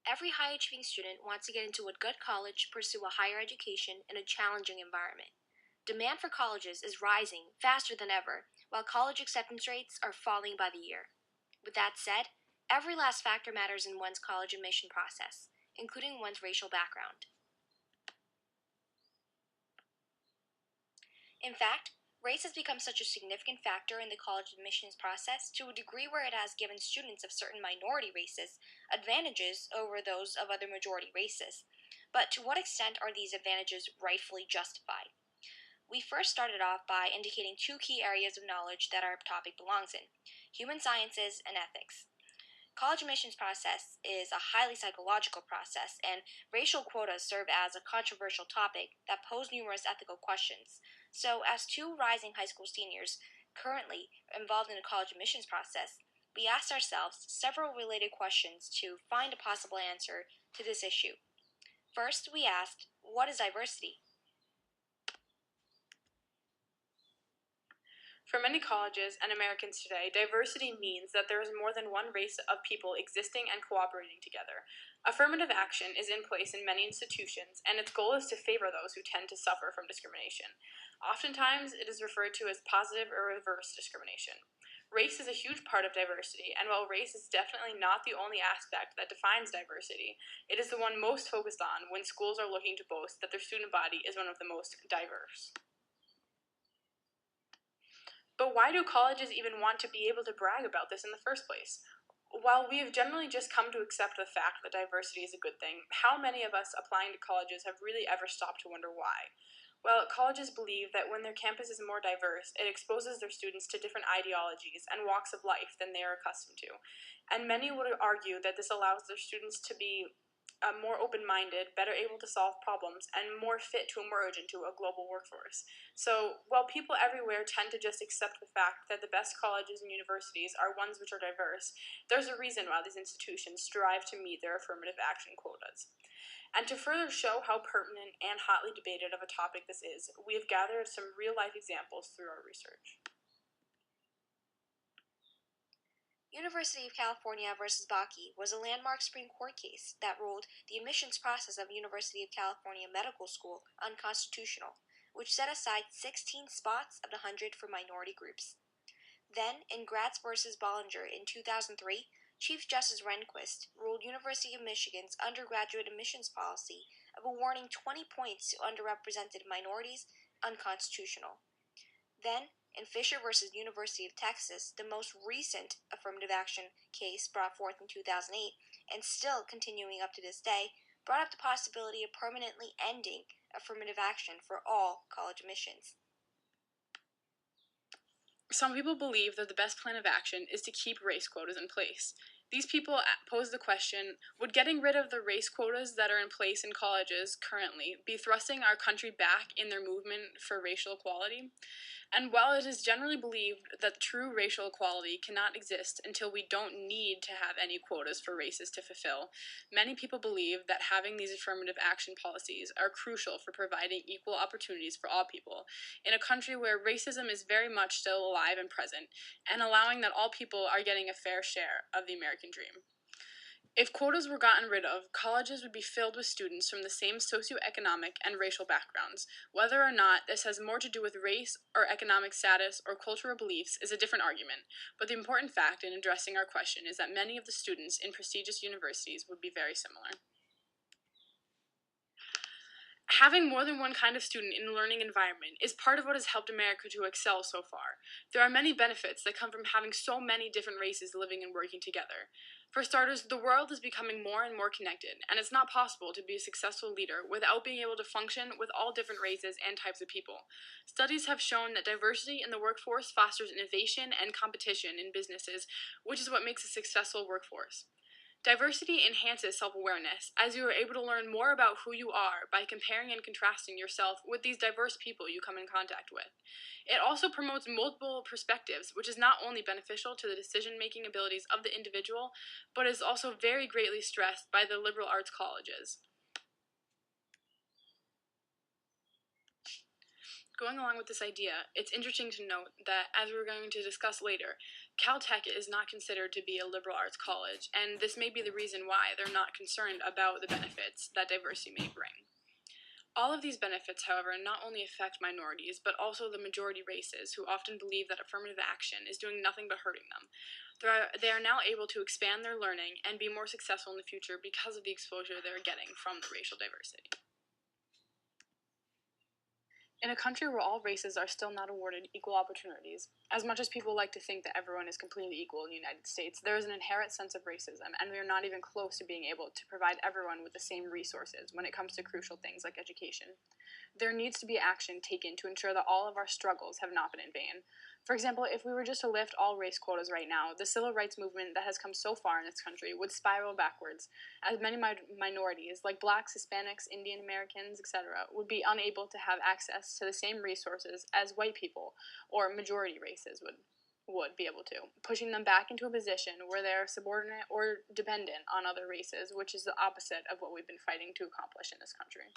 Every high-achieving student wants to get into a good college, pursue a higher education in a challenging environment. Demand for colleges is rising faster than ever, while college acceptance rates are falling by the year. With that said, every last factor matters in one's college admission process, including one's racial background. In fact, race has become such a significant factor in the college admissions process to a degree where it has given students of certain minority races advantages over those of other majority races. But to what extent are these advantages rightfully justified? We first started off by indicating two key areas of knowledge that our topic belongs in: human sciences and ethics. College admissions process is a highly psychological process, and racial quotas serve as a controversial topic that pose numerous ethical questions. So, as two rising high school seniors currently involved in the college admissions process, we asked ourselves several related questions to find a possible answer to this issue. First, we asked, what is diversity? For many colleges and Americans today, diversity means that there is more than one race of people existing and cooperating together. Affirmative action is in place in many institutions, and its goal is to favor those who tend to suffer from discrimination. Oftentimes, it is referred to as positive or reverse discrimination. Race is a huge part of diversity, and while race is definitely not the only aspect that defines diversity, it is the one most focused on when schools are looking to boast that their student body is one of the most diverse. But why do colleges even want to be able to brag about this in the first place? While we have generally just come to accept the fact that diversity is a good thing, how many of us applying to colleges have really ever stopped to wonder why? Well, colleges believe that when their campus is more diverse, it exposes their students to different ideologies and walks of life than they are accustomed to. And many would argue that this allows their students to be more open-minded, better able to solve problems, and more fit to emerge into a global workforce. So while people everywhere tend to just accept the fact that the best colleges and universities are ones which are diverse, there's a reason why these institutions strive to meet their affirmative action quotas. And to further show how pertinent and hotly debated of a topic this is, we have gathered some real-life examples through our research. University of California versus Bakke was a landmark Supreme Court case that ruled the admissions process of University of California Medical School unconstitutional, which set aside 16 spots of the 100 for minority groups. Then, in Gratz versus Bollinger in 2003, Chief Justice Rehnquist ruled University of Michigan's undergraduate admissions policy of awarding 20 points to underrepresented minorities unconstitutional. Then, in Fisher versus University of Texas, the most recent affirmative action case brought forth in 2008, and still continuing up to this day, brought up the possibility of permanently ending affirmative action for all college admissions. Some people believe that the best plan of action is to keep race quotas in place. These people pose the question, would getting rid of the race quotas that are in place in colleges currently be thrusting our country back in their movement for racial equality? And while it is generally believed that true racial equality cannot exist until we don't need to have any quotas for races to fulfill, many people believe that having these affirmative action policies are crucial for providing equal opportunities for all people in a country where racism is very much still alive and present, and allowing that all people are getting a fair share of the American dream. If quotas were gotten rid of, colleges would be filled with students from the same socioeconomic and racial backgrounds. Whether or not this has more to do with race or economic status or cultural beliefs is a different argument, but the important fact in addressing our question is that many of the students in prestigious universities would be very similar. Having more than one kind of student in a learning environment is part of what has helped America to excel so far. There are many benefits that come from having so many different races living and working together. For starters, the world is becoming more and more connected, and it's not possible to be a successful leader without being able to function with all different races and types of people. Studies have shown that diversity in the workforce fosters innovation and competition in businesses, which is what makes a successful workforce. Diversity enhances self-awareness, as you are able to learn more about who you are by comparing and contrasting yourself with these diverse people you come in contact with. It also promotes multiple perspectives, which is not only beneficial to the decision-making abilities of the individual, but is also very greatly stressed by the liberal arts colleges. Going along with this idea, it's interesting to note that, as we're going to discuss later, ToK is not considered to be a liberal arts college, and this may be the reason why they're not concerned about the benefits that diversity may bring. All of these benefits, however, not only affect minorities, but also the majority races, who often believe that affirmative action is doing nothing but hurting them. They are now able to expand their learning and be more successful in the future because of the exposure they're getting from the racial diversity. In a country where all races are still not awarded equal opportunities, as much as people like to think that everyone is completely equal in the United States, there is an inherent sense of racism, and we are not even close to being able to provide everyone with the same resources when it comes to crucial things like education. There needs to be action taken to ensure that all of our struggles have not been in vain. For example, if we were just to lift all race quotas right now, the civil rights movement that has come so far in this country would spiral backwards, as many minorities, like blacks, Hispanics, Indian Americans, etc., would be unable to have access to the same resources as white people or majority races would be able to, pushing them back into a position where they are subordinate or dependent on other races, which is the opposite of what we've been fighting to accomplish in this country.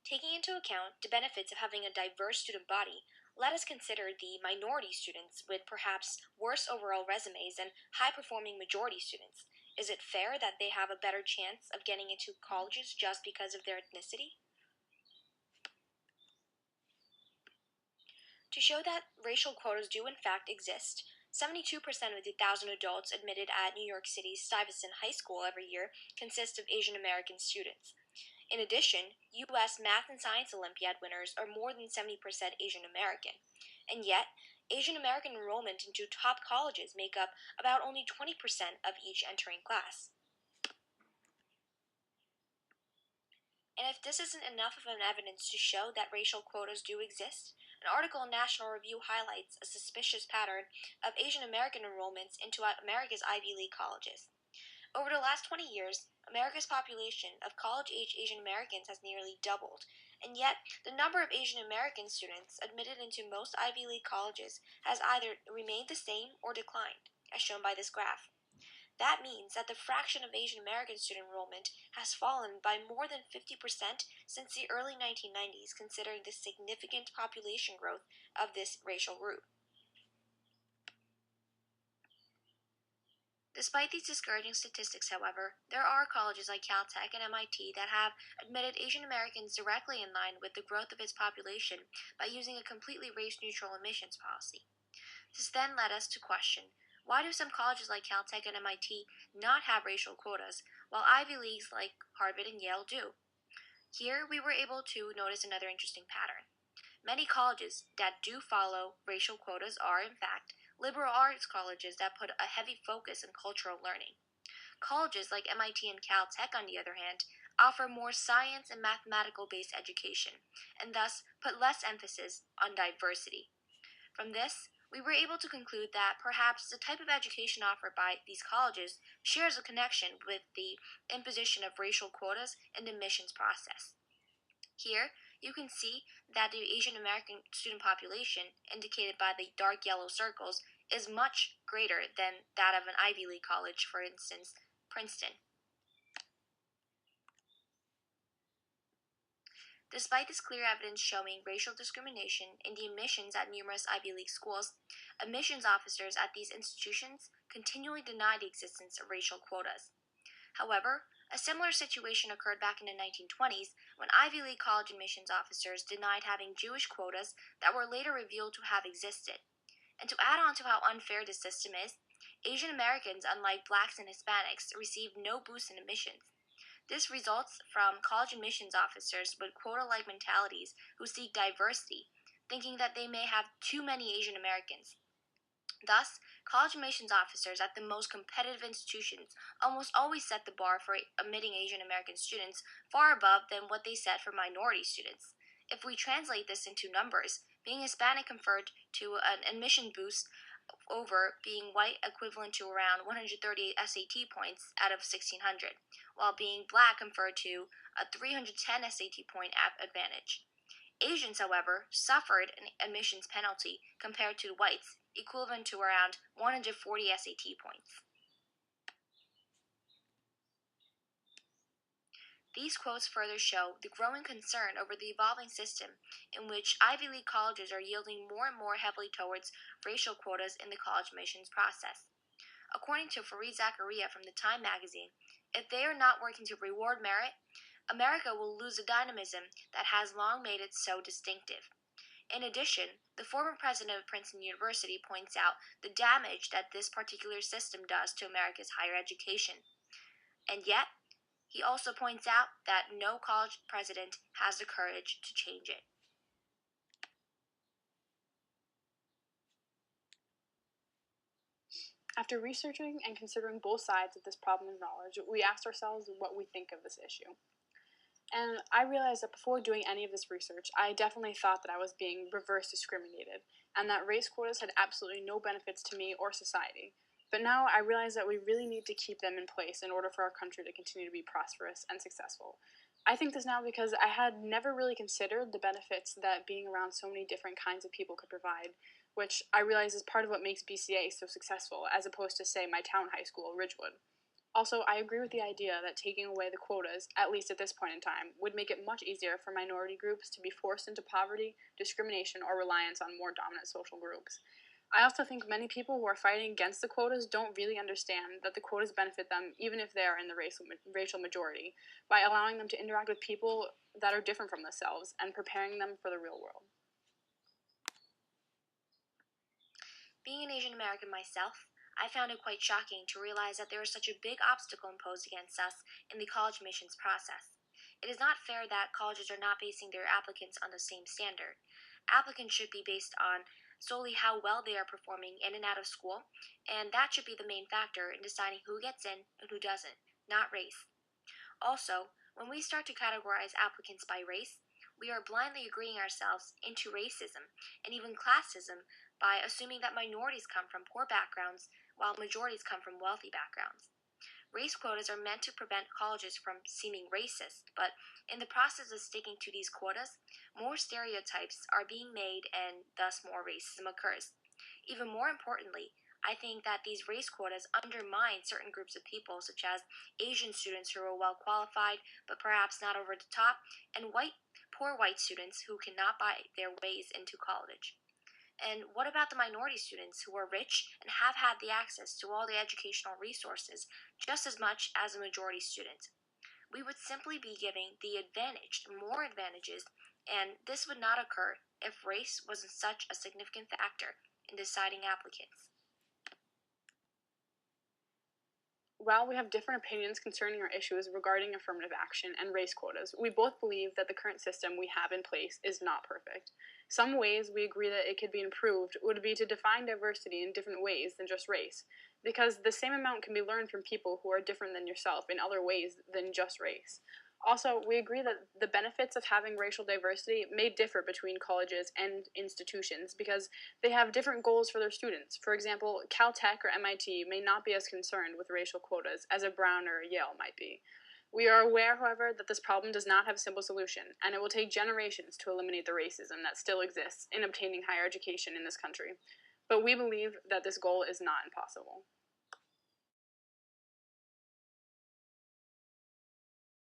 Taking into account the benefits of having a diverse student body, let us consider the minority students with perhaps worse overall resumes than high-performing majority students. Is it fair that they have a better chance of getting into colleges just because of their ethnicity? To show that racial quotas do in fact exist, 72% of the 1,000 adults admitted at New York City's Stuyvesant High School every year consist of Asian American students. In addition, U.S. Math and Science Olympiad winners are more than 70% Asian American. And yet, Asian American enrollment into top colleges make up about only 20% of each entering class. And if this isn't enough of an evidence to show that racial quotas do exist, an article in National Review highlights a suspicious pattern of Asian American enrollments into America's Ivy League colleges. Over the last 20 years, America's population of college-age Asian Americans has nearly doubled, and yet the number of Asian American students admitted into most Ivy League colleges has either remained the same or declined, as shown by this graph. That means that the fraction of Asian American student enrollment has fallen by more than 50% since the early 1990s, considering the significant population growth of this racial group. Despite these discouraging statistics, however, there are colleges like Caltech and MIT that have admitted Asian Americans directly in line with the growth of its population by using a completely race-neutral admissions policy. This then led us to question, why do some colleges like Caltech and MIT not have racial quotas, while Ivy Leagues like Harvard and Yale do? Here, we were able to notice another interesting pattern. Many colleges that do follow racial quotas are, in fact, liberal arts colleges that put a heavy focus on cultural learning. Colleges like MIT and Caltech, on the other hand, offer more science and mathematical-based education, and thus put less emphasis on diversity. From this, we were able to conclude that perhaps the type of education offered by these colleges shares a connection with the imposition of racial quotas in the admissions process. Here, you can see that the Asian American student population, indicated by the dark yellow circles, is much greater than that of an Ivy League college, for instance, Princeton. Despite this clear evidence showing racial discrimination in the admissions at numerous Ivy League schools, admissions officers at these institutions continually deny the existence of racial quotas. However, a similar situation occurred back in the 1920s when Ivy League college admissions officers denied having Jewish quotas that were later revealed to have existed. And to add on to how unfair this system is, Asian Americans, unlike blacks and Hispanics, receive no boost in admissions. This results from college admissions officers with quota-like mentalities who seek diversity, thinking that they may have too many Asian Americans. Thus, college admissions officers at the most competitive institutions almost always set the bar for admitting Asian American students far above than what they set for minority students. If we translate this into numbers, being Hispanic conferred to an admission boost over being white equivalent to around 130 SAT points out of 1600, while being black conferred to a 310 SAT point advantage. Asians, however, suffered an admissions penalty compared to whites, equivalent to around 140 SAT points. These quotes further show the growing concern over the evolving system in which Ivy League colleges are yielding more and more heavily towards racial quotas in the college admissions process. According to Fareed Zakaria from the Time magazine, if they are not working to reward merit, America will lose the dynamism that has long made it so distinctive. In addition, the former president of Princeton University points out the damage that this particular system does to America's higher education. And yet, he also points out that no college president has the courage to change it. After researching and considering both sides of this problem of knowledge, we asked ourselves what we think of this issue. And I realized that before doing any of this research, I definitely thought that I was being reverse discriminated, and that race quotas had absolutely no benefits to me or society. But now I realize that we really need to keep them in place in order for our country to continue to be prosperous and successful. I think this now because I had never really considered the benefits that being around so many different kinds of people could provide, which I realize is part of what makes BCA so successful, as opposed to, say, my town high school, Ridgewood. Also, I agree with the idea that taking away the quotas, at least at this point in time, would make it much easier for minority groups to be forced into poverty, discrimination, or reliance on more dominant social groups. I also think many people who are fighting against the quotas don't really understand that the quotas benefit them even if they are in the racial majority, by allowing them to interact with people that are different from themselves and preparing them for the real world. Being an Asian American myself, I found it quite shocking to realize that there is such a big obstacle imposed against us in the college admissions process. It is not fair that colleges are not basing their applicants on the same standard. Applicants should be based on solely how well they are performing in and out of school, and that should be the main factor in deciding who gets in and who doesn't, not race. Also, when we start to categorize applicants by race, we are blindly agreeing ourselves into racism and even classism by assuming that minorities come from poor backgrounds while majorities come from wealthy backgrounds. Race quotas are meant to prevent colleges from seeming racist, but in the process of sticking to these quotas, more stereotypes are being made and thus more racism occurs. Even more importantly, I think that these race quotas undermine certain groups of people, such as Asian students who are well qualified but perhaps not over the top, and poor white students who cannot buy their ways into college. And what about the minority students who are rich and have had the access to all the educational resources just as much as a majority student? We would simply be giving the advantaged more advantages, and this would not occur if race wasn't such a significant factor in deciding applicants. While we have different opinions concerning our issues regarding affirmative action and race quotas, we both believe that the current system we have in place is not perfect. Some ways we agree that it could be improved would be to define diversity in different ways than just race, because the same amount can be learned from people who are different than yourself in other ways than just race. Also, we agree that the benefits of having racial diversity may differ between colleges and institutions because they have different goals for their students. For example, Caltech or MIT may not be as concerned with racial quotas as a Brown or a Yale might be. We are aware, however, that this problem does not have a simple solution, and it will take generations to eliminate the racism that still exists in obtaining higher education in this country. But we believe that this goal is not impossible.